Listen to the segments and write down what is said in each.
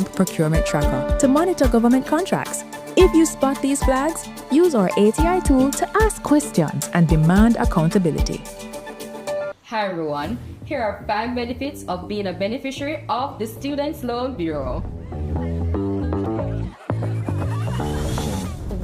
procurement tracker to monitor government contracts. If you spot these flags, use our ATI tool to ask questions and demand accountability. Hi everyone, here are 5 benefits of being a beneficiary of the Students' Loan Bureau.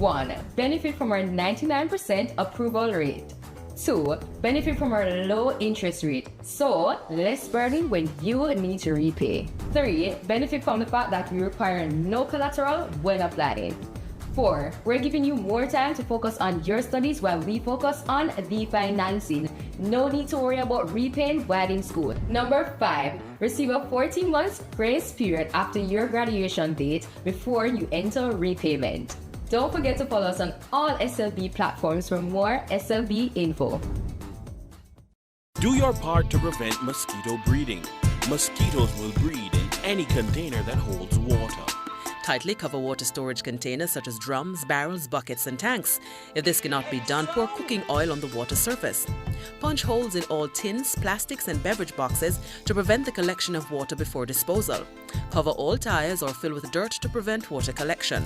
1. Benefit from our 99% approval rate. 2. Benefit from our low interest rate, so less burden when you need to repay. 3. Benefit from the fact that we require no collateral when applying. 4. We're giving you more time to focus on your studies while we focus on the financing. No need to worry about repaying while in school. Number 5. Receive a 14 months grace period after your graduation date before you enter repayment. Don't forget to follow us on all SLB platforms for more SLB info. Do your part to prevent mosquito breeding. Mosquitoes will breed in any container that holds water. Tightly cover water storage containers such as drums, barrels, buckets and tanks. If this cannot be done, pour cooking oil on the water surface. Punch holes in all tins, plastics and beverage boxes to prevent the collection of water before disposal. Cover all tires or fill with dirt to prevent water collection.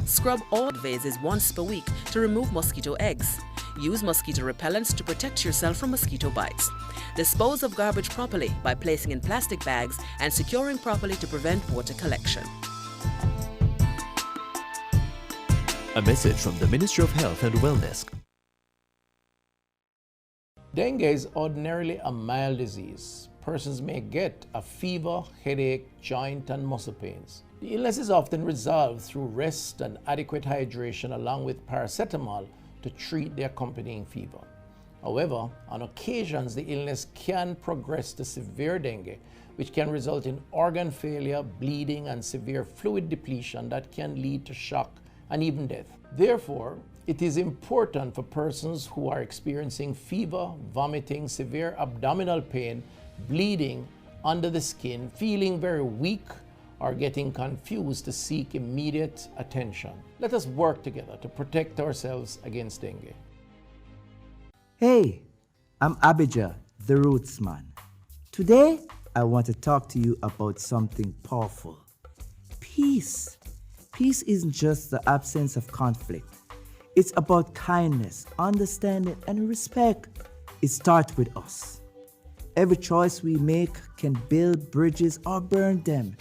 Scrub all vases once per week to remove mosquito eggs. Use mosquito repellents to protect yourself from mosquito bites. Dispose of garbage properly by placing in plastic bags and securing properly to prevent water collection. A message from the Ministry of Health and Wellness. Dengue is ordinarily a mild disease. Persons may get a fever, headache, joint and muscle pains. The illness is often resolved through rest and adequate hydration along with paracetamol to treat the accompanying fever. However, on occasions the illness can progress to severe dengue, which can result in organ failure, bleeding and severe fluid depletion that can lead to shock and even death. Therefore, it is important for persons who are experiencing fever, vomiting, severe abdominal pain, bleeding under the skin, feeling very weak, or getting confused to seek immediate attention. Let us work together to protect ourselves against dengue. Hey, I'm Abijah, the Rootsman. Today, I want to talk to you about something powerful. Peace. Peace isn't just the absence of conflict. It's about kindness, understanding, and respect. It starts with us. Every choice we make can build bridges or burn them.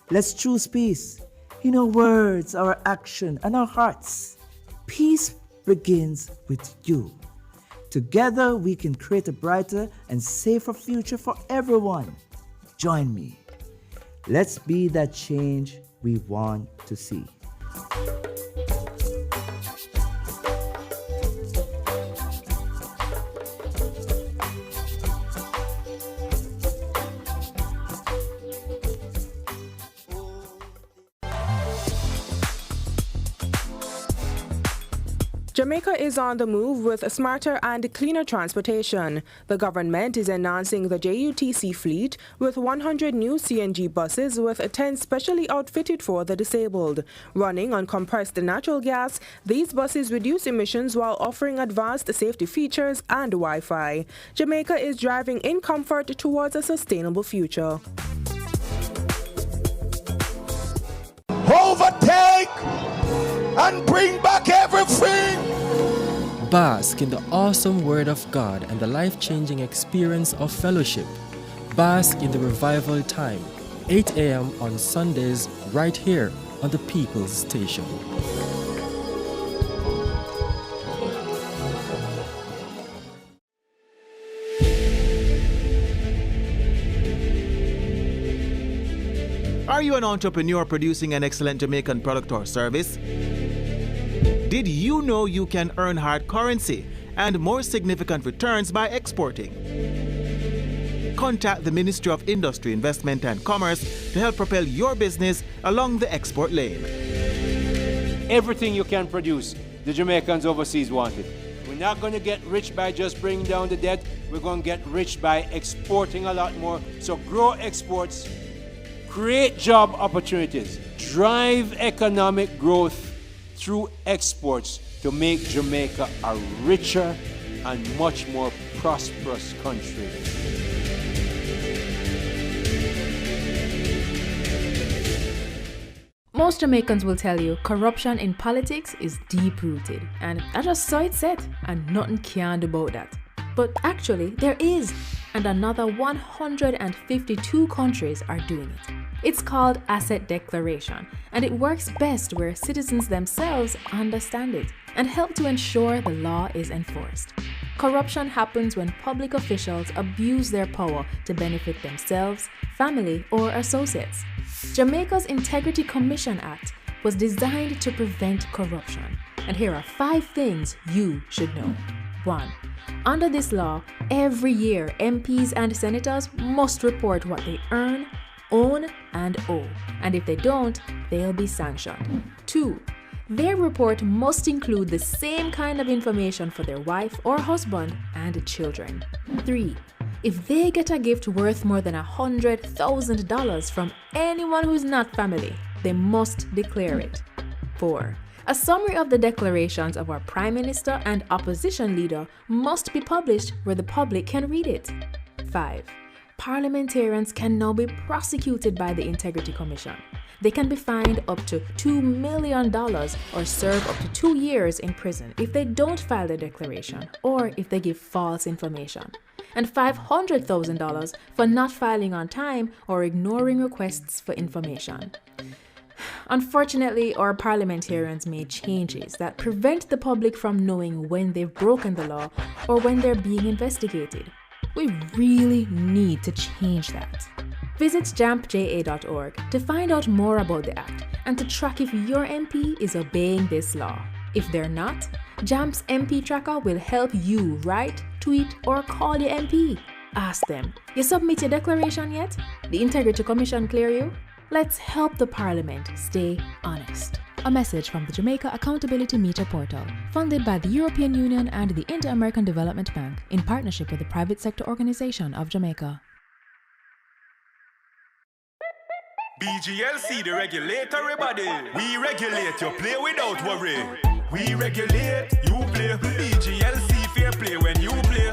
Let's choose peace in our words, our action, and our hearts. Peace begins with you. Together, we can create a brighter and safer future for everyone. Join me. Let's be that change we want to see. Jamaica is on the move with smarter and cleaner transportation. The government is enhancing the JUTC fleet with 100 new CNG buses with 10 specially outfitted for the disabled. Running on compressed natural gas, these buses reduce emissions while offering advanced safety features and Wi-Fi. Jamaica is driving in comfort towards a sustainable future. Overtake and bring back everything. Bask in the awesome Word of God and the life-changing experience of fellowship. Bask in the revival time, 8 a.m. on Sundays, right here on the People's Station. Are you an entrepreneur producing an excellent Jamaican product or service? Did you know you can earn hard currency and more significant returns by exporting? Contact the Ministry of Industry, Investment and Commerce to help propel your business along the export lane. Everything you can produce, the Jamaicans overseas want it. We're not going to get rich by just bringing down the debt. We're going to get rich by exporting a lot more. So grow exports, create job opportunities, drive economic growth through exports to make Jamaica a richer and much more prosperous country. Most Jamaicans will tell you corruption in politics is deep-rooted, and that's just so it's set, and nothing can do about that. But actually, there is, and another 152 countries are doing it. It's called asset declaration, and it works best where citizens themselves understand it and help to ensure the law is enforced. Corruption happens when public officials abuse their power to benefit themselves, family, or associates. Jamaica's Integrity Commission Act was designed to prevent corruption, and here are 5 things you should know. 1. Under this law, every year MPs and senators must report what they earn, own, and owe, and if they don't, they'll be sanctioned. 2. Their report must include the same kind of information for their wife or husband and children. 3. If they get a gift worth more than $100,000 from anyone who's not family, they must declare it. 4. A summary of the declarations of our Prime Minister and opposition leader must be published where the public can read it. 5. Parliamentarians can now be prosecuted by the Integrity Commission. They can be fined up to $2 million or serve up to 2 years in prison if they don't file the declaration or if they give false information, and $500,000 for not filing on time or ignoring requests for information. Unfortunately, our parliamentarians made changes that prevent the public from knowing when they've broken the law or when they're being investigated. We really need to change that. Visit jampja.org to find out more about the Act and to track if your MP is obeying this law. If they're not, JAMP's MP Tracker will help you write, tweet, or call your MP. Ask them, you submit your declaration yet? The Integrity Commission clear you? Let's help the Parliament stay honest. A message from the Jamaica Accountability Meter Portal, funded by the European Union and the Inter-American Development Bank in partnership with the Private Sector Organization of Jamaica. BGLC, the regulator, everybody. We regulate, you play without worry. We regulate, you play. BGLC, fair play when you play.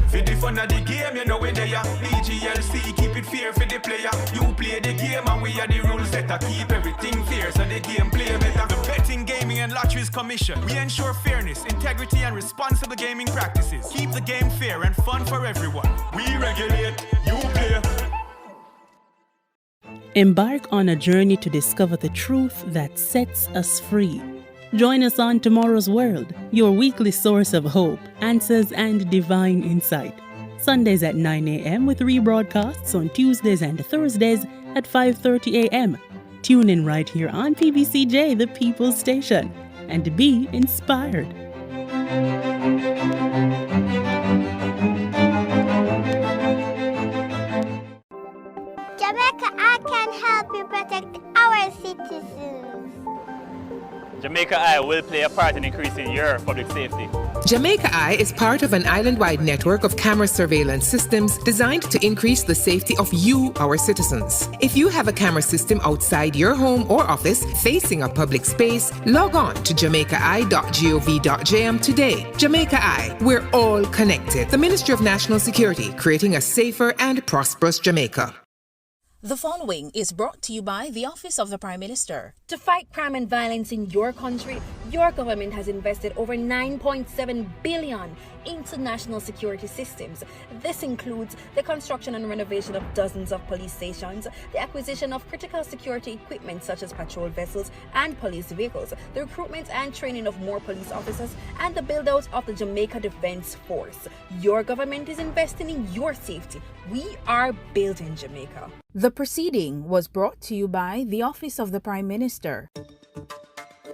For the fun of the game, you know where they are. BGLC, keep it fair for the player. You play the game and we are the rules setter. Keep everything fair so the game play better. The Betting, Gaming and Lotteries Commission. We ensure fairness, integrity and responsible gaming practices. Keep the game fair and fun for everyone. We regulate, you play. Embark on a journey to discover the truth that sets us free. Join us on Tomorrow's World, your weekly source of hope, answers, and divine insight. Sundays at 9 a.m. with rebroadcasts on Tuesdays and Thursdays at 5:30 a.m. Tune in right here on PBCJ, the People's Station, and be inspired. Jamaica, I can help you protect our citizens. Jamaica Eye will play a part in increasing your public safety. Jamaica Eye is part of an island-wide network of camera surveillance systems designed to increase the safety of you, our citizens. If you have a camera system outside your home or office facing a public space, log on to jamaicai.gov.jm today. Jamaica Eye, we're all connected. The Ministry of National Security, creating a safer and prosperous Jamaica. The following is brought to you by the Office of the Prime Minister. To fight crime and violence in your country, your government has invested over $9.7 billion into national security systems. This includes the construction and renovation of dozens of police stations, the acquisition of critical security equipment such as patrol vessels and police vehicles, the recruitment and training of more police officers, and the build-out of the Jamaica Defense Force. Your government is investing in your safety. We are building Jamaica. The proceeding was brought to you by the Office of the Prime Minister.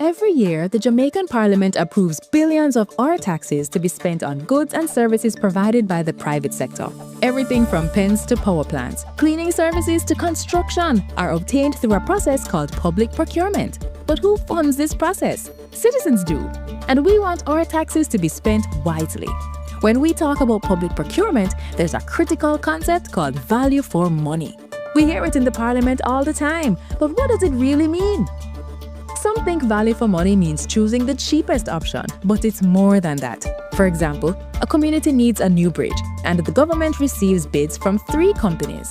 Every year, the Jamaican Parliament approves billions of our taxes to be spent on goods and services provided by the private sector. Everything from pens to power plants, cleaning services to construction are obtained through a process called public procurement. But who funds this process? Citizens do. And we want our taxes to be spent wisely. When we talk about public procurement, there's a critical concept called value for money. We hear it in the Parliament all the time, but what does it really mean? Some think value for money means choosing the cheapest option, but it's more than that. For example, a community needs a new bridge, and the government receives bids from 3 companies.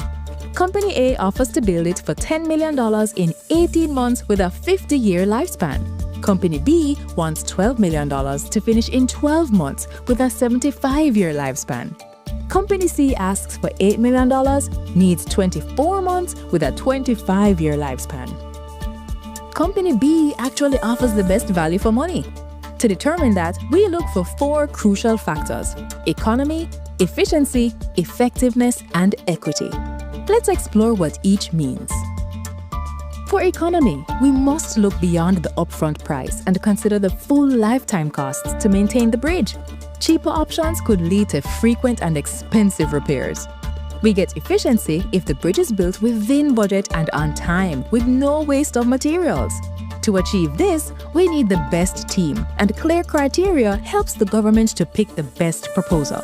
Company A offers to build it for $10 million in 18 months with a 50-year lifespan. Company B wants $12 million to finish in 12 months with a 75-year lifespan. Company C asks for $8 million, needs 24 months with a 25-year lifespan. Company B actually offers the best value for money. To determine that, we look for 4 crucial factors: economy, efficiency, effectiveness, and equity. Let's explore what each means. For economy, we must look beyond the upfront price and consider the full lifetime costs to maintain the bridge. Cheaper options could lead to frequent and expensive repairs. We get efficiency if the bridge is built within budget and on time, with no waste of materials. To achieve this, we need the best team, and clear criteria helps the government to pick the best proposal.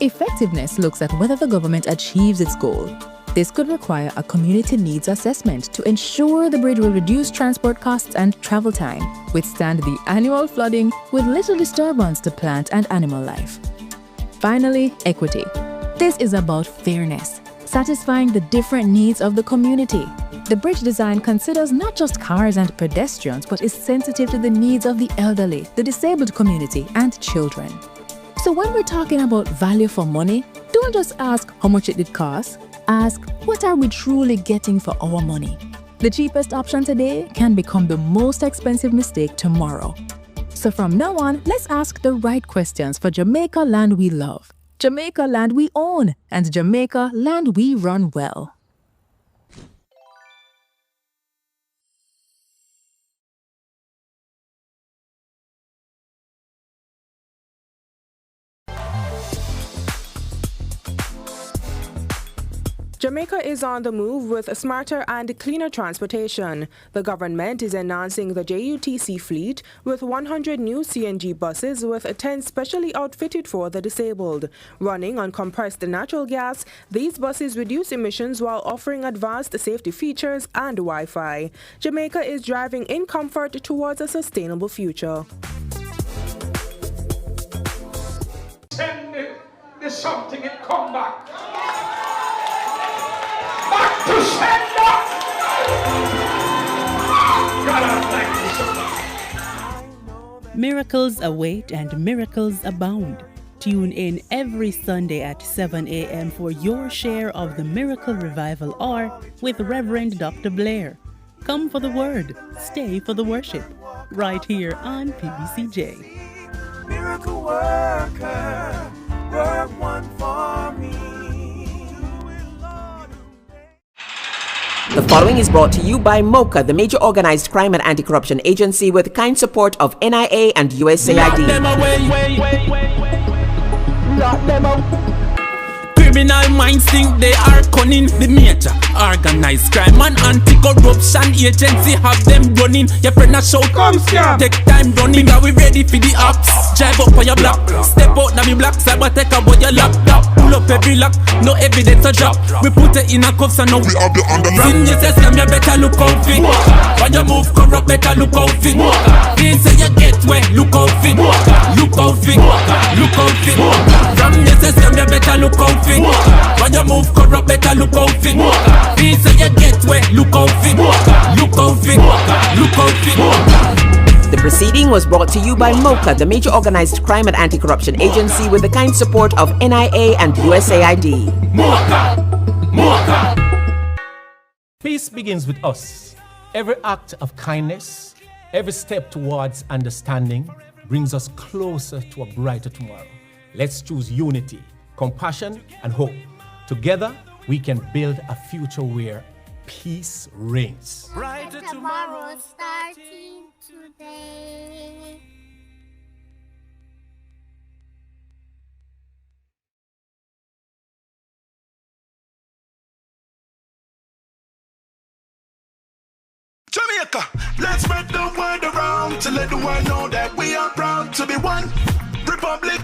Effectiveness looks at whether the government achieves its goal. This could require a community needs assessment to ensure the bridge will reduce transport costs and travel time, withstand the annual flooding with little disturbance to plant and animal life. Finally, equity. This is about fairness, satisfying the different needs of the community. The bridge design considers not just cars and pedestrians, but is sensitive to the needs of the elderly, the disabled community, and children. So when we're talking about value for money, don't just ask how much it did cost. Ask, what are we truly getting for our money? The cheapest option today can become the most expensive mistake tomorrow. So from now on, let's ask the right questions for Jamaica land we love, Jamaica land we own, and Jamaica land we run well. Jamaica is on the move with smarter and cleaner transportation. The government is enhancing the JUTC fleet with 100 new CNG buses with 10 specially outfitted for the disabled. Running on compressed natural gas, these buses reduce emissions while offering advanced safety features and Wi-Fi. Jamaica is driving in comfort towards a sustainable future. Send the something and come back. Back to sender! God, I thank you so much. Miracles await and miracles abound. Tune in every Sunday at 7 a.m. for your share of the Miracle Revival Hour with Reverend Dr. Blair. Come for the word, stay for the worship. Right here on PBCJ. Miracle worker, work one for me. The following is brought to you by MOCA, the major organized crime and anti-corruption agency with kind support of NIA and USAID. Lock them out. Criminal minds think they are cunning. The major organized crime and anti-corruption agency have them running. Your friend a shout, come scam. Take time running, are we ready for the ops? Drive up on your block, step out now me block, cyber take about your laptop. Pull up every lock, no evidence a drop. We put it in a cuffs and now we have the underground. When you say scam, you better look out for. When you move corrupt, better look out for. They say you get wet, look out for. Look out for, look out for. From you say scam, you better look out for. When you move corrupt, better look out for. They say you get wet, look out for. Look out for, look out for. The proceeding was brought to you by MOCA, the major organized crime and anti-corruption agency with the kind support of NIA and USAID. MOCA. Peace begins with us. Every act of kindness, every step towards understanding brings us closer to a brighter tomorrow. Let's choose unity, compassion, and hope. Together, we can build a future where peace reigns. Brighter tomorrow starting today. Jamaica, let's spread the word around to let the world know that we are proud to be one republic.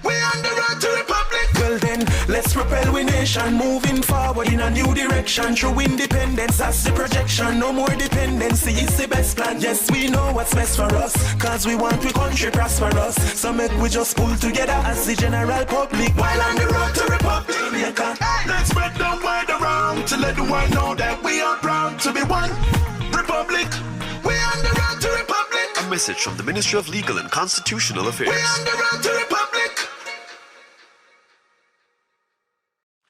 We on the road to republic. Well then, Let's propel we nation, moving forward in a new direction. True independence, that's the projection. No more dependency, it's the best plan. Yes, we know what's best for us, cause we want we country prosperous. So make we just pull together as the general public, while on the road to Republic Jamaica. Let's spread the word around to let the world know that we are proud to be one republic. We on the road to Republic. A message from the Ministry of Legal and Constitutional Affairs. We on the road to Republic.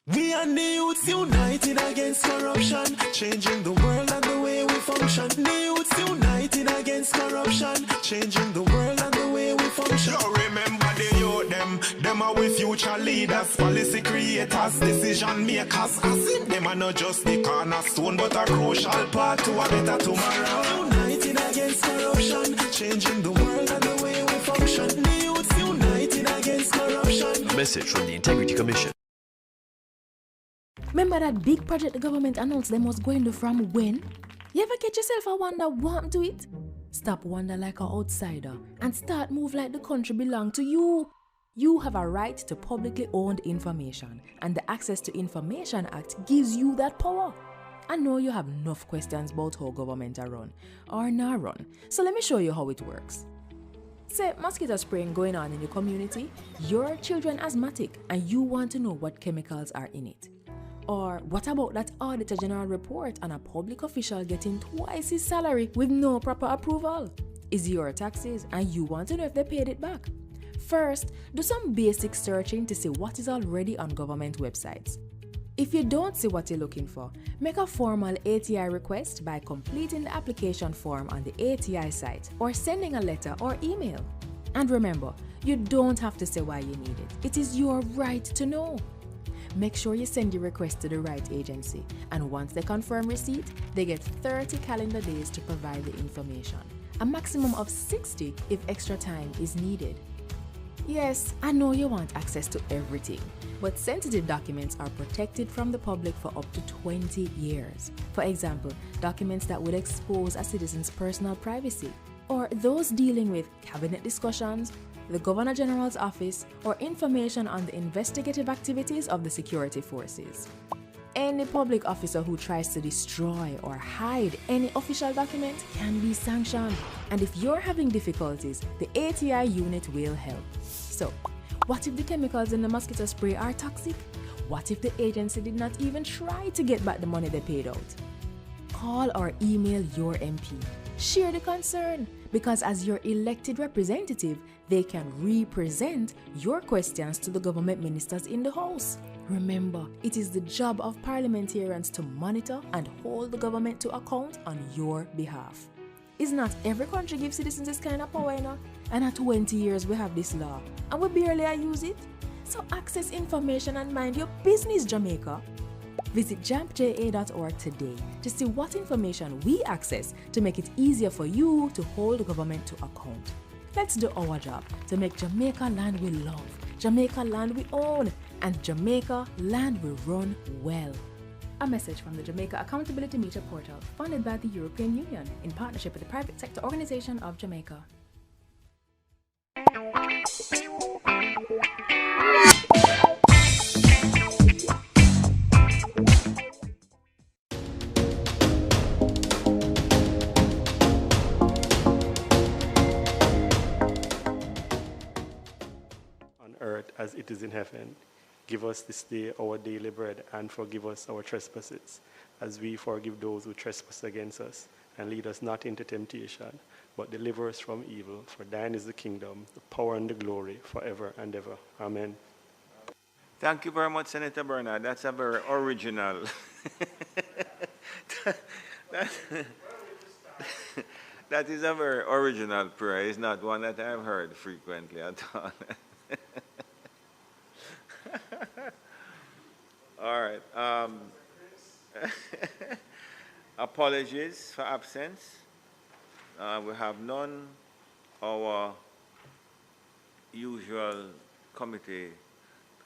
We and the youths united against corruption, changing the world and the way we function. The youths united against corruption, changing the world and the way we function. You remember the youth, them are with future leaders, policy creators, decision makers. As if them are not just the cornerstone, but a crucial part to a better tomorrow. United against corruption, changing the world and the way we function. The youths united against corruption. A message from the Integrity Commission. Remember that big project the government announced them was going to from when? You ever catch yourself a wonder what happened to it? Stop wonder like an outsider and start move like the country belong to you. You have a right to publicly owned information, and the Access to Information Act gives you that power. I know you have enough questions about how government are run or not run, so let me show you how it works. Say mosquito spraying going on in your community, your children asthmatic and you want to know what chemicals are in it. Or what about that Auditor General report on a public official getting twice his salary with no proper approval? Is your taxes and you want to know if they paid it back? First, do some basic searching to see what is already on government websites. If you don't see what you're looking for, make a formal ATI request by completing the application form on the ATI site or sending a letter or email. And remember, you don't have to say why you need it. It is your right to know. Make sure you send your request to the right agency, and once they confirm receipt, they get 30 calendar days to provide the information, a maximum of 60 if extra time is needed. Yes, I know you want access to everything, but sensitive documents are protected from the public for up to 20 years. For example, documents that would expose a citizen's personal privacy, or those dealing with cabinet discussions, the Governor General's office, or information on the investigative activities of the security forces. Any public officer who tries to destroy or hide any official document can be sanctioned. And if you're having difficulties, the ATI unit will help. So, what if the chemicals in the mosquito spray are toxic? What if the agency did not even try to get back the money they paid out? Call or email your MP. Share the concern, because as your elected representative, they can represent your questions to the government ministers in the House. Remember, it is the job of parliamentarians to monitor and hold the government to account on your behalf. Is not every country give citizens this kind of power, you know? And at 20 years we have this law, and we barely use it. So access information and mind your business, Jamaica. Visit jampja.org today to see what information we access to make it easier for you to hold the government to account. Let's do our job to make Jamaica land we love, Jamaica land we own, and Jamaica land we run well. A message from the Jamaica Accountability Meter Portal, funded by the European Union in partnership with the Private Sector Organization of Jamaica. Earth as it is in heaven. Give us this day our daily bread, and forgive us our trespasses, as we forgive those who trespass against us. And lead us not into temptation, but deliver us from evil. For thine is the kingdom, the power, and the glory, forever and ever. Amen. Thank you very much, Senator Bernard. That's a very original. That is a very original prayer. It's not one that I've heard frequently at all. All right. Apologies for absence. We have none. Our usual committee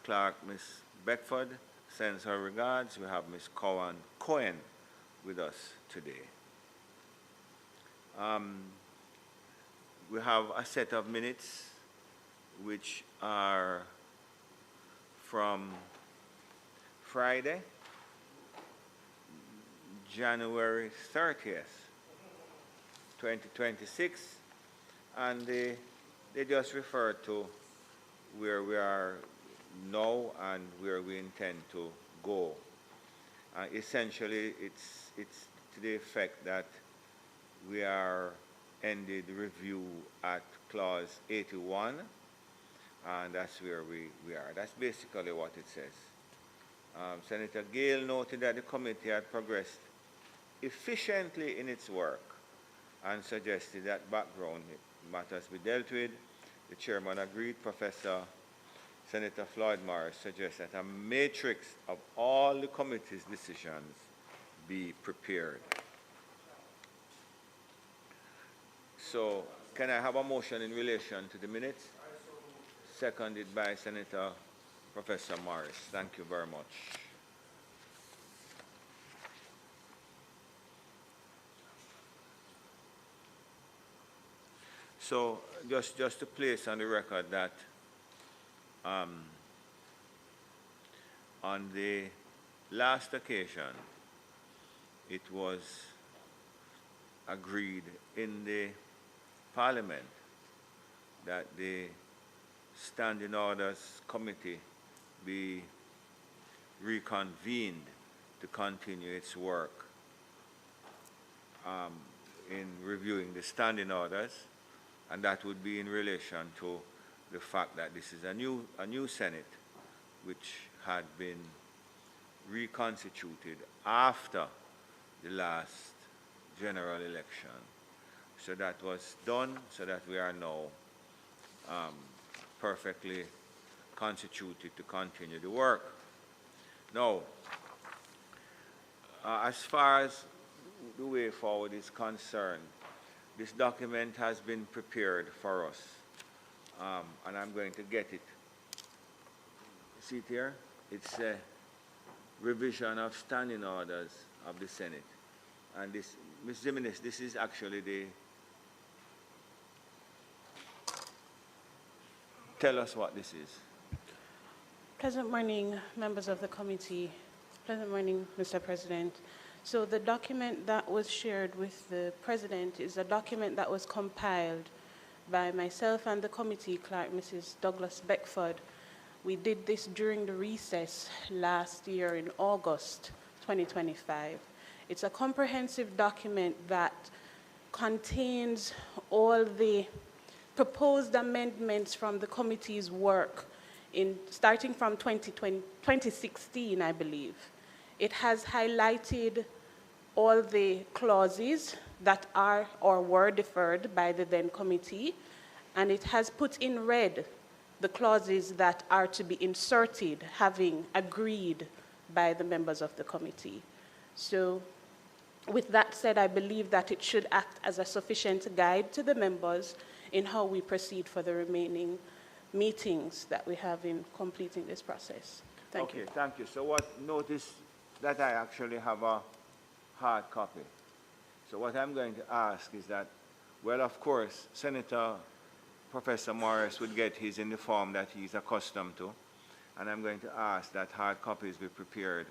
clerk, Ms. Beckford, sends her regards. We have Ms. Cohen with us today. We have a set of minutes which are from Friday, January 30th, 2026, and they just refer to where we are now and where we intend to go. Essentially, it's to the effect that we are ended review at clause 81, and that's where we are. That's basically what it says. Senator Gale noted that the committee had progressed efficiently in its work and suggested that background matters be dealt with. The chairman agreed. Senator Floyd Morris suggests that a matrix of all the committee's decisions be prepared. So, can I have a motion in relation to the minutes? Seconded by Senator Professor Morris. Thank you very much. So, just to place on the record that on the last occasion, it was agreed in the Parliament that the Standing Orders Committee be reconvened to continue its work in reviewing the standing orders, and that would be in relation to the fact that this is a new Senate which had been reconstituted after the last general election. So that was done, so that we are now perfectly constituted to continue the work. Now, as far as the way forward is concerned, this document has been prepared for us, and I'm going to get it. See it here? It's a revision of standing orders of the Senate. And this, Ms. Jimenez, this is actually the... Tell us what this is. Pleasant morning, members of the committee. Pleasant morning, Mr. President. So the document that was shared with the President is a document that was compiled by myself and the committee clerk, Mrs. Douglas Beckford. We did this during the recess last year in August 2025. It's a comprehensive document that contains all the proposed amendments from the committee's work starting from 2016, I believe. It has highlighted all the clauses that are or were deferred by the then committee, and it has put in red the clauses that are to be inserted, having agreed by the members of the committee. So, with that said, I believe that it should act as a sufficient guide to the members in how we proceed for the remaining meetings that we have in completing this process. Thank you. Okay, thank you. So what, notice that I actually have a hard copy. So what I'm going to ask is that, well, of course, Senator Professor Morris would get his in the form that he's accustomed to, and I'm going to ask that hard copies be prepared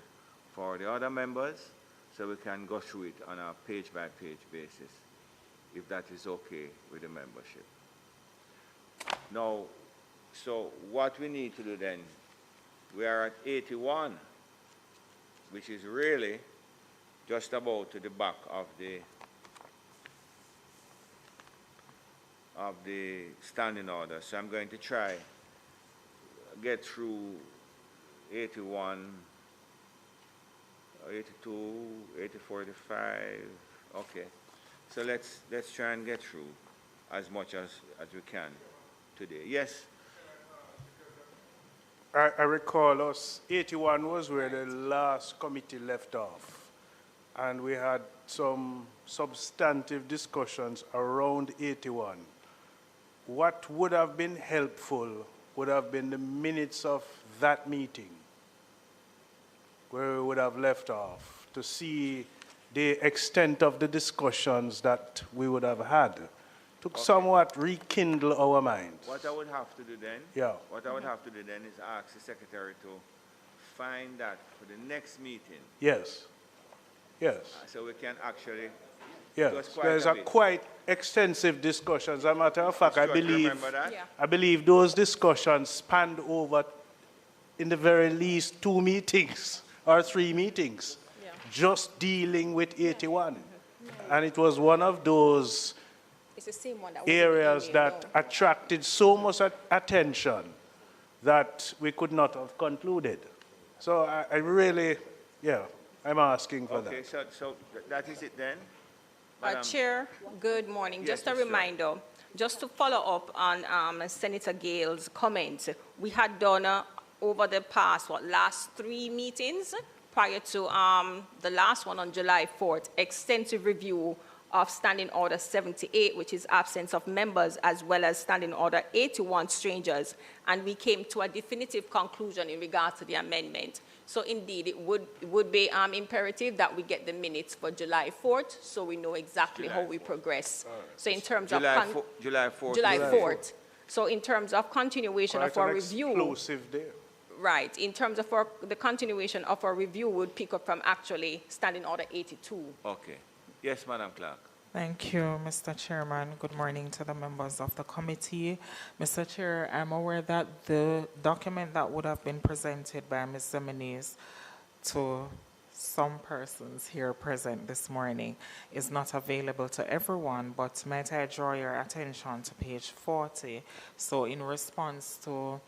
for the other members so we can go through it on a page-by-page basis, if that is okay with the membership. Now, so what we need to do then, we are at 81, which is really just about to the back of the standing order. So I'm going to try get through 81, 82, 84, 85. Okay. So let's try and get through as much as we can today. Yes. I recall us, 81 was where the last committee left off. And we had some substantive discussions around 81. What would have been helpful would have been the minutes of that meeting, where we would have left off, to see the extent of the discussions that we would have had, to somewhat rekindle our minds. What I would have to do then, yeah. What I would have to do then is ask the secretary to find that for the next meeting. Yes. Yes. So we can actually. Yes, there's a quite extensive discussions. As a matter of fact, I believe those discussions spanned over, in the very least, 2 meetings or 3 meetings, just dealing with 81. And it was one of those areas that attracted so much attention that we could not have concluded. So I really, I'm asking for that. Okay, so that is it then? Chair, good morning. Yes, just a reminder, just to follow up on Senator Gale's comments, we had done over the past, last 3 meetings prior to the last one on July 4th, extensive review of Standing Order 78, which is absence of members, as well as Standing Order 81, strangers, and we came to a definitive conclusion in regard to the amendment. So indeed, it would be imperative that we get the minutes for July 4th, so we know exactly how we progress. So in terms of July 4th. July 4th. So in terms of continuation of our review, explosive day. Right. In terms of the continuation of our review, would pick up from actually Standing Order 82. Okay. Yes, Madam Clerk. Thank you, Mr. Chairman. Good morning to the members of the committee. Mr. Chair, I'm aware that the document that would have been presented by Ms. Zimenez to some persons here present this morning is not available to everyone, but might I draw your attention to page 40. So in response to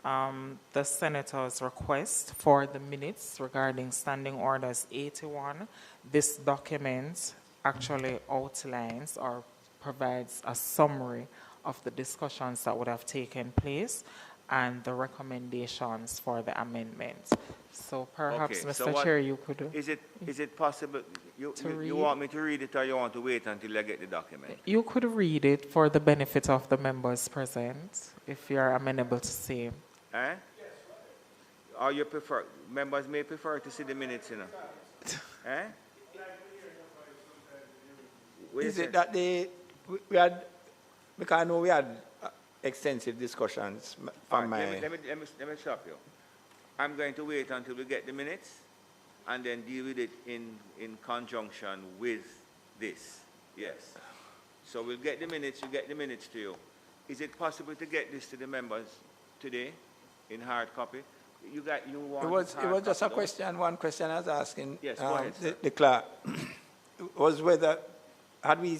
the Senator's request for the minutes regarding Standing Orders 81, this document actually outlines or provides a summary of the discussions that would have taken place and the recommendations for the amendment. So perhaps, Mr. Chair, you could... Is it possible, you want me to read it, or you want to wait until I get the document? You could read it for the benefit of the members present, if you're amenable to see. Eh? Or you prefer, members may prefer to see the minutes, you know. Eh? Is it that we had, because I know we had extensive discussions from let me stop you. I'm going to wait until we get the minutes and then deal with it in conjunction with this. Yes. So we'll get the minutes, we'll get the minutes to you. Is it possible to get this to the members today in hard copy? You want it was just a question, one question I was asking. Yes, go ahead, the clerk was whether had we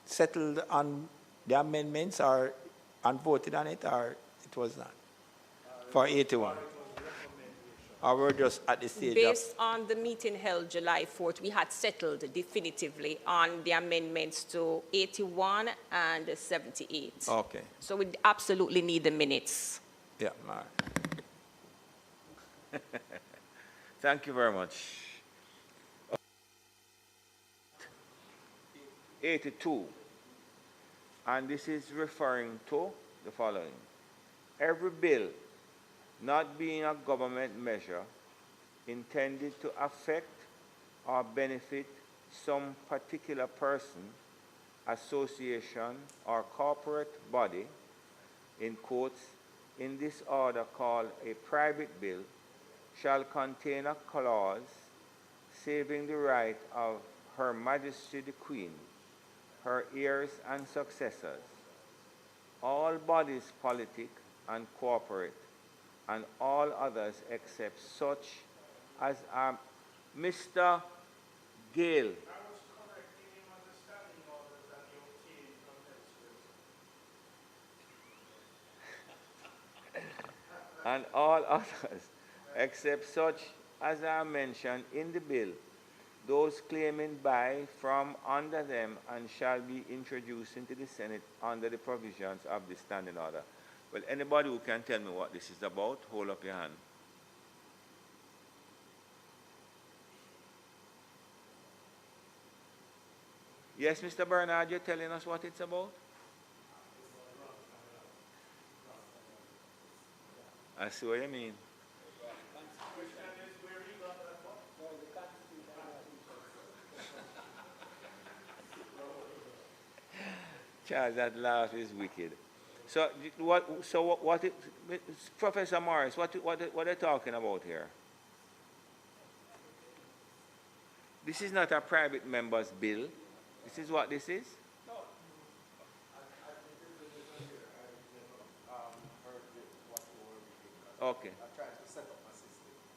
settled on the amendments or and voted on it, or it was not for 81? Or we're just at the stage based on the meeting held July 4th, we had settled definitively on the amendments to 81 and 78. Okay. So we absolutely need the minutes. Yeah, all right. Thank you very much. 82, and this is referring to the following. Every bill not being a government measure intended to affect or benefit some particular person, association, or corporate body, in quotes, in this order called a private bill, shall contain a clause saving the right of Her Majesty the Queen, her heirs and successors, all bodies politic and corporate, and all others except such as are Mr. Gale. And all others except such as are mentioned in the bill, those claiming by, from, under them, and shall be introduced into the Senate under the provisions of the Standing Order. Well, anybody who can tell me what this is about, hold up your hand. Yes, Mr. Bernard, you're telling us what it's about? I see what you mean. Charles, that laugh is wicked. So Professor Morris, what are they talking about here? This is not a private member's bill. This is what this is? Okay.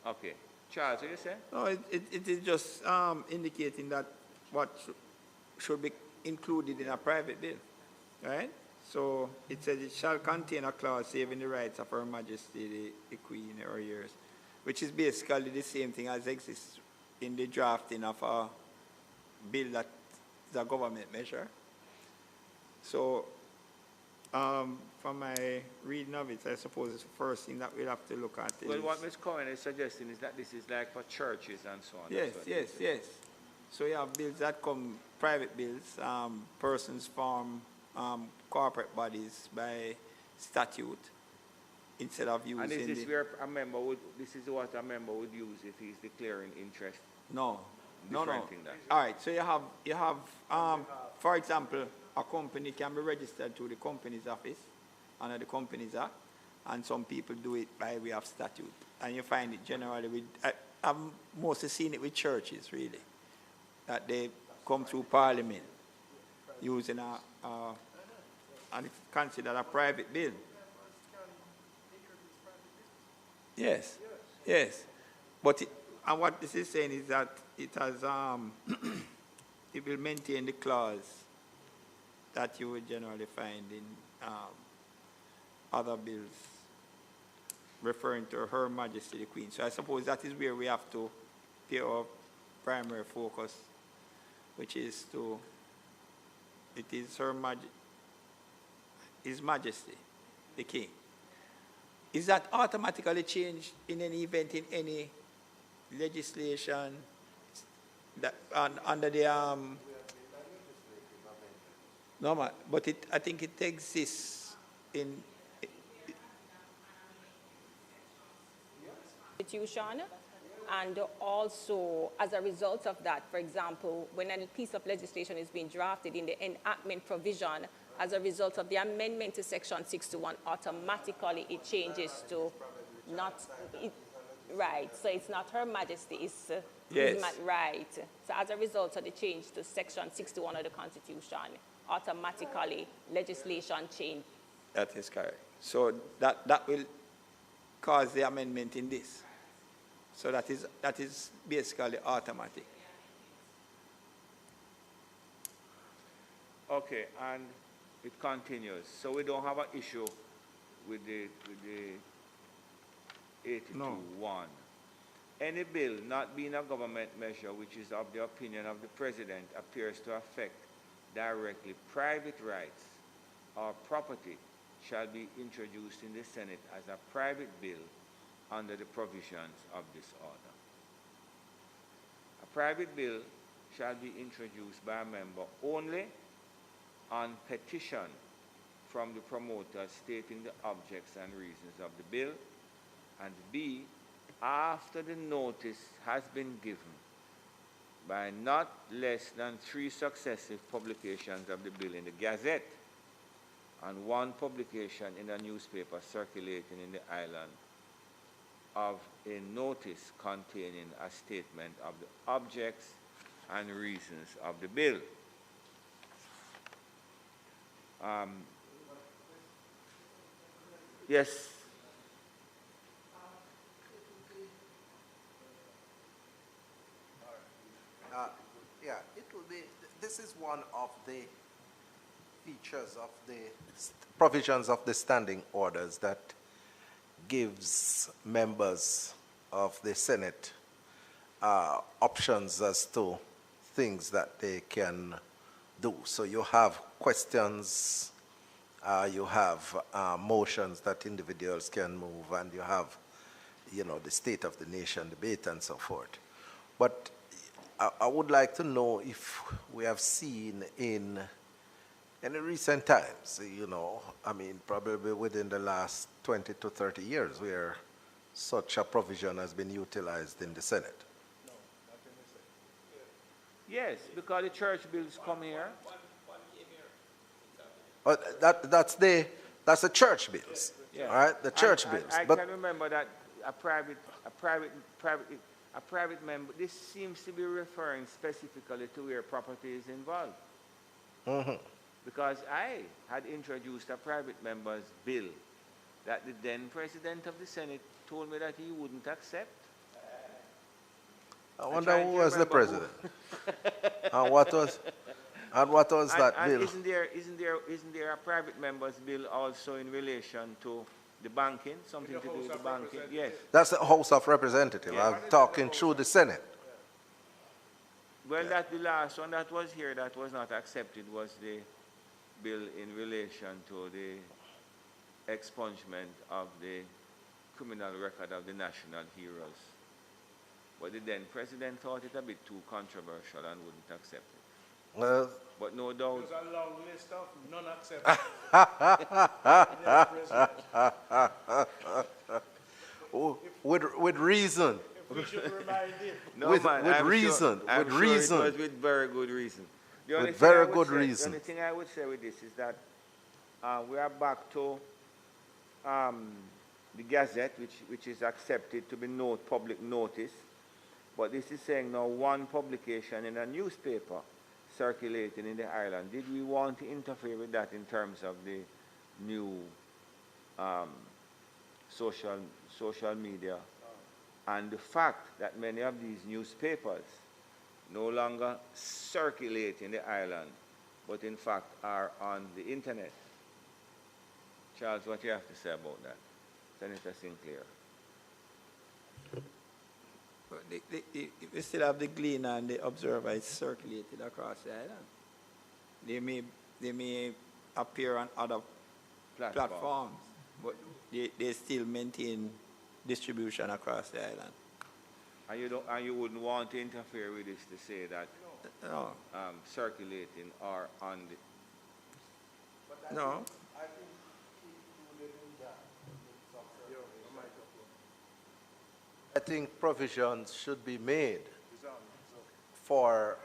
Okay. Charles, what you say? No, it is just indicating that what should be included in a private bill, right? So it says it shall contain a clause saving the rights of Her Majesty the Queen or yours, which is basically the same thing as exists in the drafting of a bill that is a government measure. So from my reading of it, I suppose it's the first thing that we'll have to look at. Well, what Ms. Cohen is suggesting is that this is like for churches and so on. Yes. So you have bills that come, private bills, persons form corporate bodies by statute instead of using. And is this where a member would? This is what a member would use if he's declaring interest. No. All right. So you have for example, a company can be registered to the Companies Office under the Companies Act, and some people do it by way of statute. And you find it generally with, I've mostly seen it with churches, really, that they come through Parliament using and it's considered a private bill. Yes. But and what this is saying is that it has it will maintain the clause that you would generally find in other bills referring to Her Majesty the Queen. So I suppose that is where we have to pay our primary focus, which is it is His Majesty the King. Is that automatically changed in any event in any legislation that under the no, but I think it exists in Constitution, and also as a result of that, for example, when a piece of legislation is being drafted in the enactment provision, as a result of the amendment to Section 61, automatically it changes to not right. So it's not Her Majesty, it's right. So as a result of the change to Section 61 of the Constitution, automatically legislation change. That is correct. So that will cause the amendment in this. So that is basically automatic. Okay, and it continues. So we don't have an issue with the 82(1). Any bill not being a government measure which is of the opinion of the President appears to affect directly private rights or property shall be introduced in the Senate as a private bill under the provisions of this order. A private bill shall be introduced by a member only on petition from the promoter stating the objects and reasons of the bill, and B, after the notice has been given by not less than 3 successive publications of the bill in the Gazette and 1 publication in a newspaper circulating in the island of a notice containing a statement of the objects and reasons of the bill. Yes. Yeah, it will be, this is one of the features of the provisions of the standing orders that gives members of the Senate options as to things that they can do. So you have questions, you have motions that individuals can move, and you have, the state of the nation debate and so forth. But I would like to know if we have seen in recent times, probably within the last 20 to 30 years, where such a provision has been utilized in the Senate. Yes, because the church bills come here. But that's the That's the church bills. Yeah. All right, the church bills. I But can remember that a private member, this seems to be referring specifically to where property is involved. Because I had introduced a private member's bill that the then President of the Senate told me that he wouldn't accept. I wonder who was the president. and what was that and bill? Isn't there a private member's bill also in relation to the banking, something to do with the banking? Yes. That's the House of Representatives. Yeah. I'm talking through the Senate. Well, the last one that was here that was not accepted was the bill in relation to the expungement of the criminal record of the national heroes. But the then president thought it a bit too controversial and wouldn't accept it. Well, but no doubt. There's a long list of non-acceptable. with reason. We should remind him. No, with reason. With reason. It was with very good reason. With very good reason. The only thing I would say with this is that we are back to the Gazette, which is accepted to be public notice. But this is saying now one publication in a newspaper circulating in the island. Did we want to interfere with that in terms of the new social media? And the fact that many of these newspapers no longer circulate in the island, but in fact are on the internet. Charles, what do you have to say about that? Senator Sinclair. We still have the Gleaner and the Observer. It's circulated across the island. They may appear on other platforms, but they still maintain distribution across the island. And you wouldn't want to interfere with this to say that no. Circulating or on the... No. I think provisions should be made for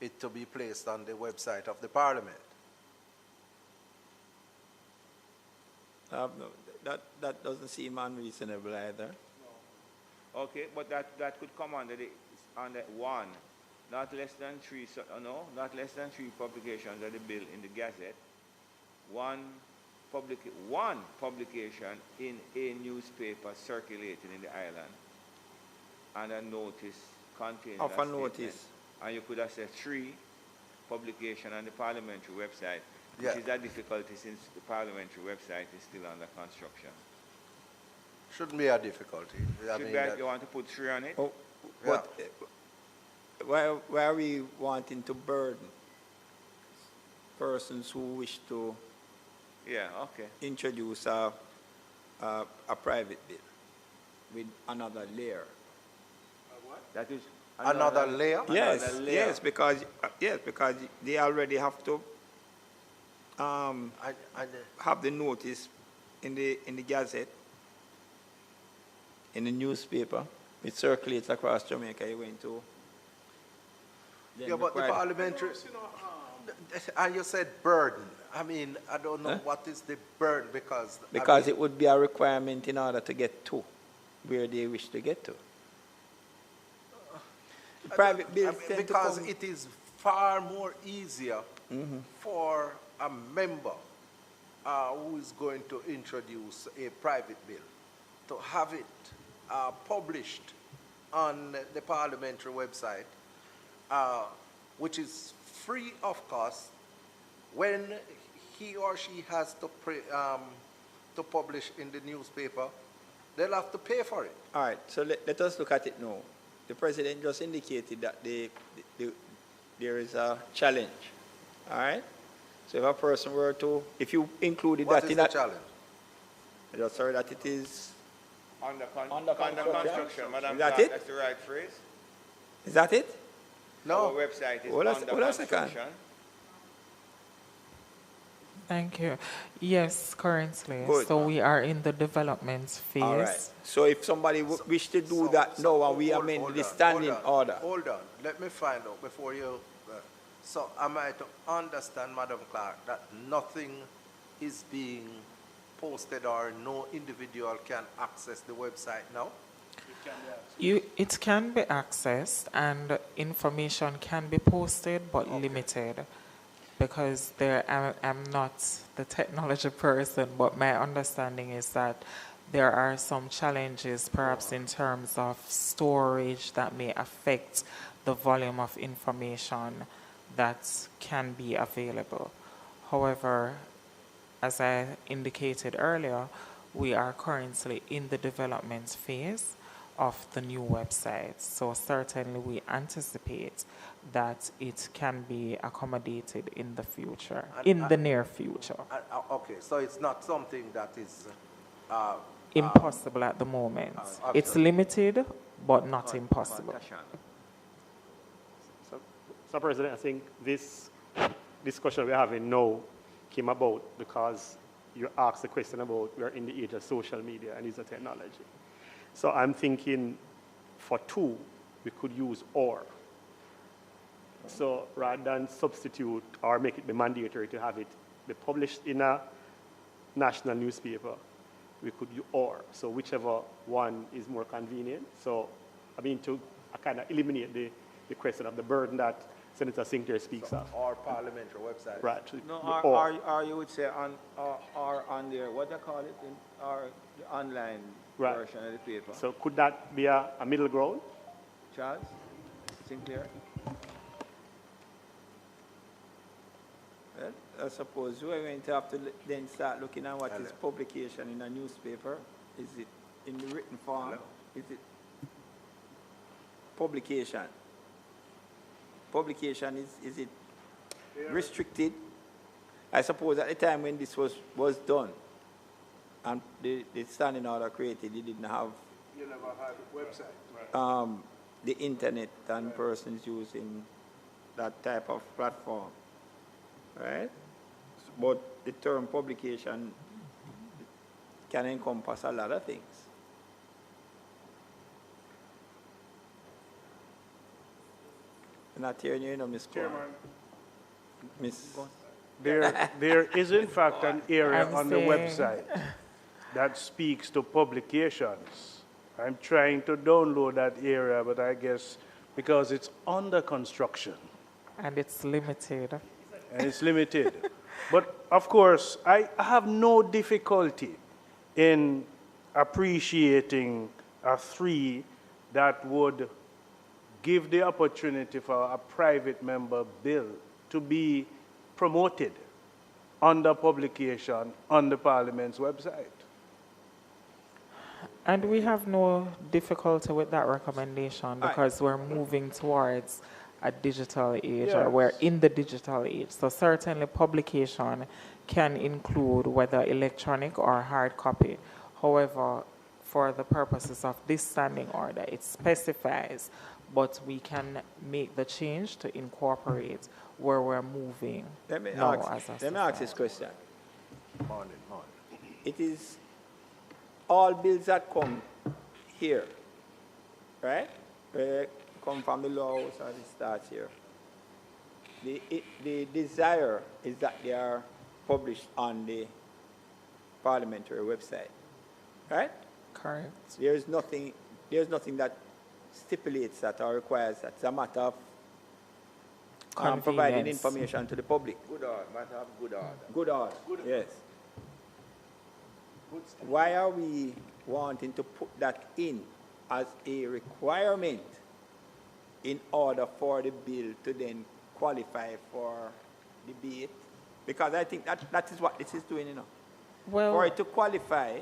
it to be placed on the website of the Parliament. No, that doesn't seem unreasonable either. No. Okay, but that could come under one, not less than three. Not less than three publications of the bill in the Gazette. One publication in a newspaper circulating in the island, and a notice containing of a notice. And you could have said 3 publication on the parliamentary website, which Yeah. is a difficulty since the parliamentary website is still under construction. Shouldn't be a difficulty. You want to put 3 on it? Oh, but why are we wanting to burden persons who wish to introduce a private bill with another layer? What? That is another layer? Yes, another layer. yes, because they already have to have the notice in the Gazette, in the newspaper. It circulates across Jamaica. You went to. But the parliamentary. And you said burden. I mean, I don't know what is the burden because it would be a requirement in order to get to where they wish to get to. Private bills because it is far more easier for a member who is going to introduce a private bill to have it published on the parliamentary website, which is free of cost. When he or she has to publish in the newspaper, they'll have to pay for it. All right, so let us look at it now. The President just indicated that there is a challenge, all right? So if a person were to, if you included what that is in the that challenge? Just sorry that it is under construction. Madam Is that Clark, it? that's the right phrase. Is that it? No. Our website is Hold under on a second. construction. Thank you. Yes, currently. Good. So we are in the development phase. All right. So if somebody wish to do that now and we amend the standing order. Hold on. Let me find out before you. So am I to understand, Madam Clark, that nothing is being posted or no individual can access the website now? It can be accessed and information can be posted, but limited, because I'm not the technology person, but my understanding is that there are some challenges perhaps in terms of storage that may affect the volume of information that can be available. However, as I indicated earlier, we are currently in the development phase of the new website. So certainly we anticipate that it can be accommodated in the future, in the near future. Okay, so it's not something that is impossible at the moment. It's limited, but not impossible. So, President, I think this discussion we're having now came about because you asked the question about we're in the age of social media and use of technology. So I'm thinking for two, we could use or. So rather than substitute or make it be mandatory to have it be published in a national newspaper, we could use or. So whichever one is more convenient. So I mean to kind of eliminate the question of the burden that Senator Sinclair speaks of. Or parliamentary website. Right. No, or you would say on their, what do you call it, or the online version of the paper. So could that be a middle ground? Charles Sinclair? Well, I suppose we're going to have to then start looking at what is publication in a newspaper. Is it in the written form? Hello. Is it publication? Publication, is it restricted? I suppose at the time when this was done and the standing order created, you didn't have website. The internet and persons using that type of platform, right? But the term publication can encompass a lot of things. Not hearing you, Miss Chairman. Miss. There is in fact an area on the website that speaks to publications. I'm trying to download that area, but I guess because it's under construction. And it's limited. But of course, I have no difficulty in appreciating a 3 that would give the opportunity for a private member bill to be promoted under publication on the Parliament's website. And we have no difficulty with that recommendation because we're moving towards a digital age, or we're in the digital age. So certainly publication can include whether electronic or hard copy. However, for the purposes of this standing order, it specifies, but we can make the change to incorporate where we're moving. Let me ask this question. It is all bills that come here, right? Come from the law house and it starts here. The desire is that they are published on the parliamentary website, right? Correct. There's nothing that stipulates that or requires that. It's a matter of providing information to the public. Good order, matter of good order. Good order, yes. Why are we wanting to put that in as a requirement in order for the bill to then qualify for debate? Because I think that is what this is doing, you know. Well, for it to qualify,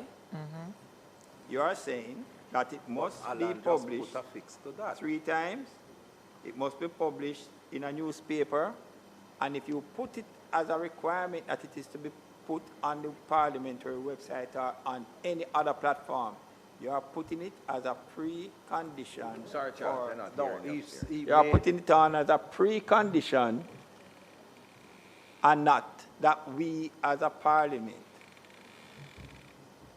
you are saying that it must be published 3 times, it must be published in a newspaper, and if you put it as a requirement that it is to be put on the parliamentary website or on any other platform, you are putting it as a precondition. Sorry, Charles, you are putting it on as a precondition, and not that we as a parliament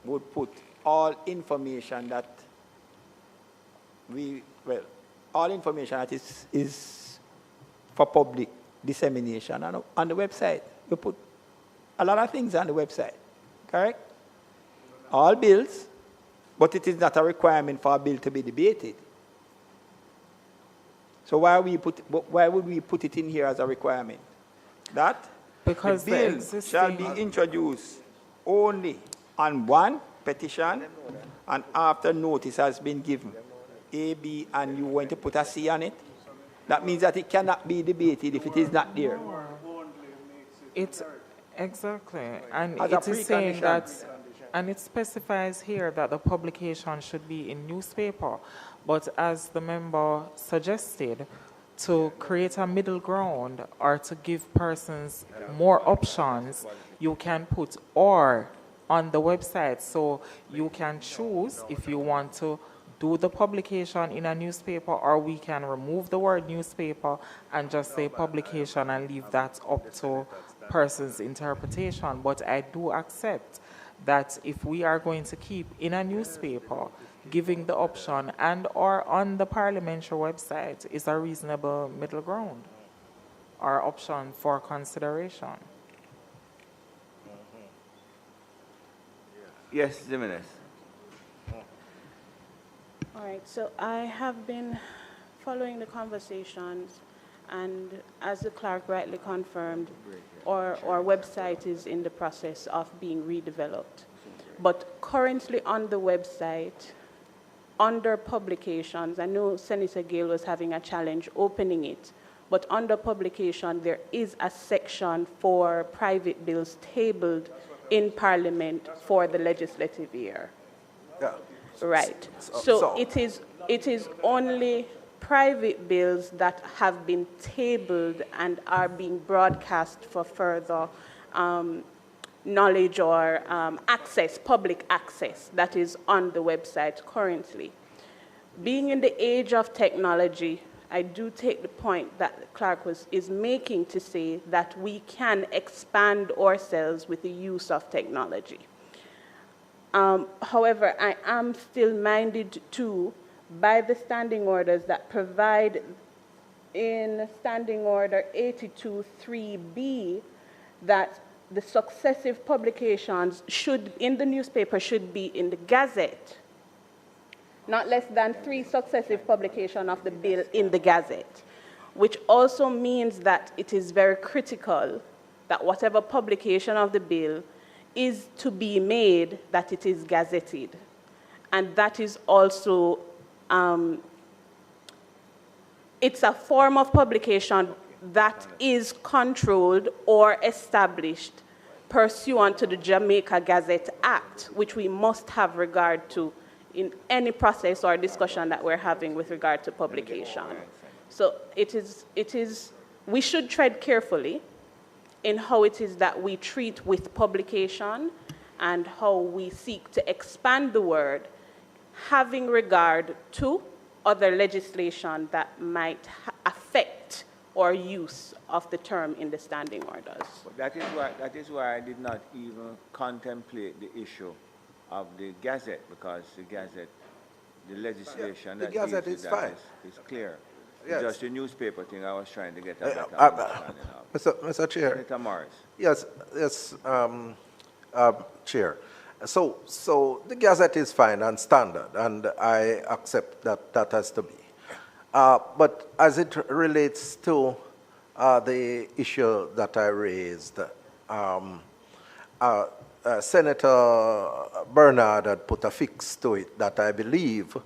would put all information that all information that is for public dissemination on the website. You put a lot of things on the website, correct? All bills, but it is not a requirement for a bill to be debated. So why would we put it in here as a requirement? That because the bill shall be introduced only on one petition and after notice has been given. A, B, and you want to put a C on it? That means that it cannot be debated if it is not there. It's exactly, and As a it is saying that, precondition. and it specifies here that the publication should be in newspaper. But as the member suggested, to create a middle ground or to give persons more options, you can put "or" on the website, so you can choose if you want to do the publication in a newspaper, or we can remove the word newspaper and just say publication and leave that up to person's interpretation. But I do accept that if we are going to keep in a newspaper, giving the option and or on the parliamentary website is a reasonable middle ground or option for consideration. Yes, Jimenez. All right, so I have been following the conversations, and as the clerk rightly confirmed, our website is in the process of being redeveloped. But currently on the website, under publications, I know Senator Gale was having a challenge opening it, but under publication, there is a section for private bills tabled in Parliament for the legislative year. Yeah. Right. So it is only private bills that have been tabled and are being broadcast for further knowledge or access, public access, that is on the website currently. Being in the age of technology, I do take the point that the clerk is making to say that we can expand ourselves with the use of technology. However, I am still minded to, by the standing orders that provide in Standing Order 82.3b, that the successive publications in the newspaper should be in the Gazette, not less than 3 successive publications of the bill in the Gazette, which also means that it is very critical that whatever publication of the bill is to be made, that it is gazetted. And that is also, it's a form of publication that is controlled or established pursuant to the Jamaica Gazette Act, which we must have regard to in any process or discussion that we're having with regard to publication. So we should tread carefully in how it is that we treat with publication and how we seek to expand the word, having regard to other legislation that might affect our use of the term in the standing orders. That is why I did not even contemplate the issue of the Gazette, because the Gazette, the legislation that deals with that is clear. Yes. Just the newspaper thing I was trying to get a better understanding of. Mr. Chair. Senator Morris. Yes, Chair. So the Gazette is fine and standard, and I accept that that has to be. But as it relates to the issue that I raised, Senator Bernard had put a fix to it that I believe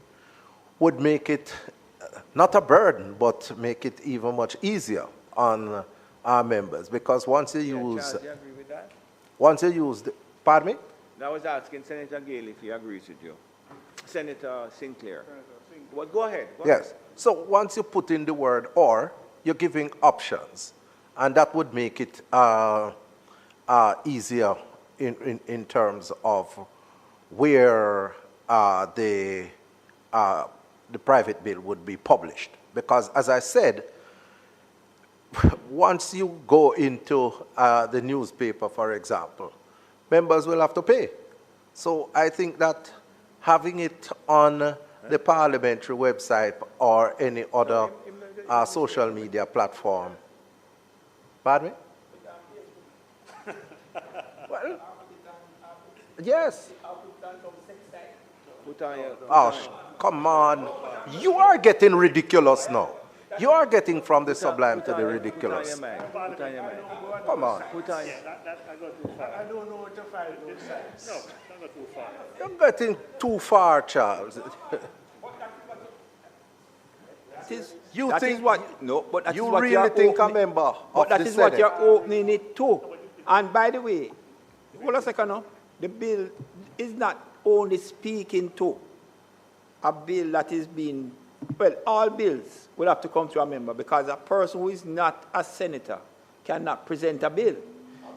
would make it not a burden, but make it even much easier on our members. Because once you use... Charles, you agree with that? Once you use... Pardon me? I was asking Senator Gale if he agrees with you. Senator Sinclair. Well, go ahead. Go ahead. So once you put in the word "or," you're giving options. And that would make it easier in terms of where the private bill would be published. Because as I said, once you go into the newspaper, for example, members will have to pay. So I think that having it on the parliamentary website or any other social media platform. Pardon me? Well, yes. Come on. You are getting ridiculous now. You are getting from the sublime to the ridiculous. Come on. I don't know what to find this size. No, not too far. You're getting too far, Charles. You think what? No, but that you is what really think a member of but that the is what Senate. you're opening it to. And by the way, hold a second now. The bill is not only speaking to a bill that is being, well, all bills will have to come to a member because a person who is not a senator cannot present a bill.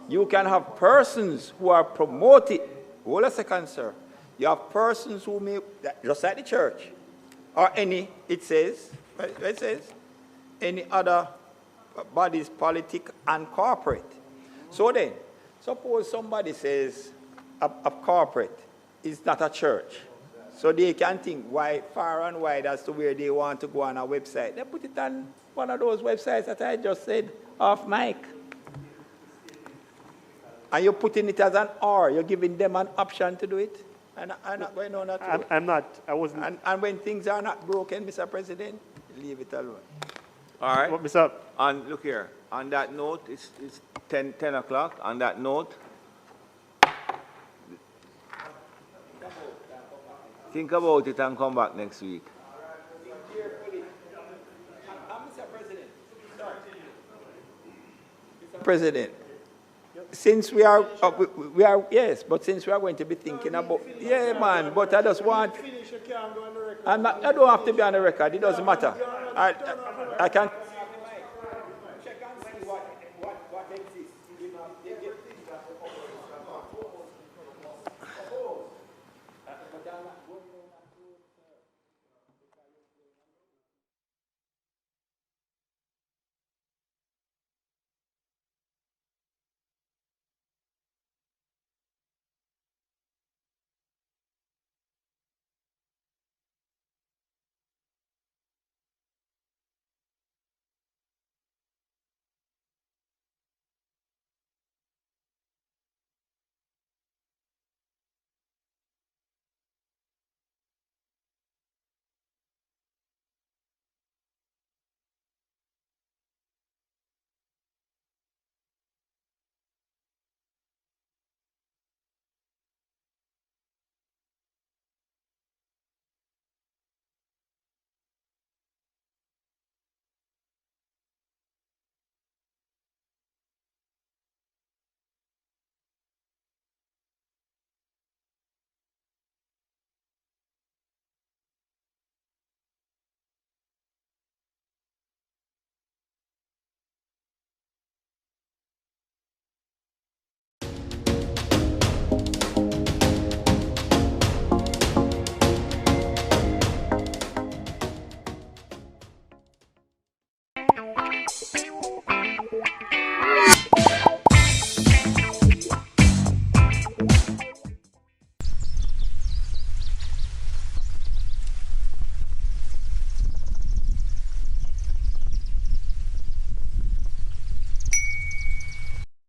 You can have persons who are promoted. Hold a second, sir. You have persons who may, just like the church, or any, it says, any other bodies, politic and corporate. So then, suppose somebody says a corporate is not a church. So they can think far and wide as to where they want to go on a website. They put it on one of those websites that I just said off mic. And you're putting it as an or. You're giving them an option to do it. And I'm not going on that. I'm not. I wasn't. And when things are not broken, Mr. President, leave it alone. All right. What's up? And look here. On that note, it's 10 o'clock. On that note, think about it and come back next week. President, since we are yes, but since we are going to be thinking about, yeah, man, but I just want, I don't have to be on the record, it doesn't matter. I can.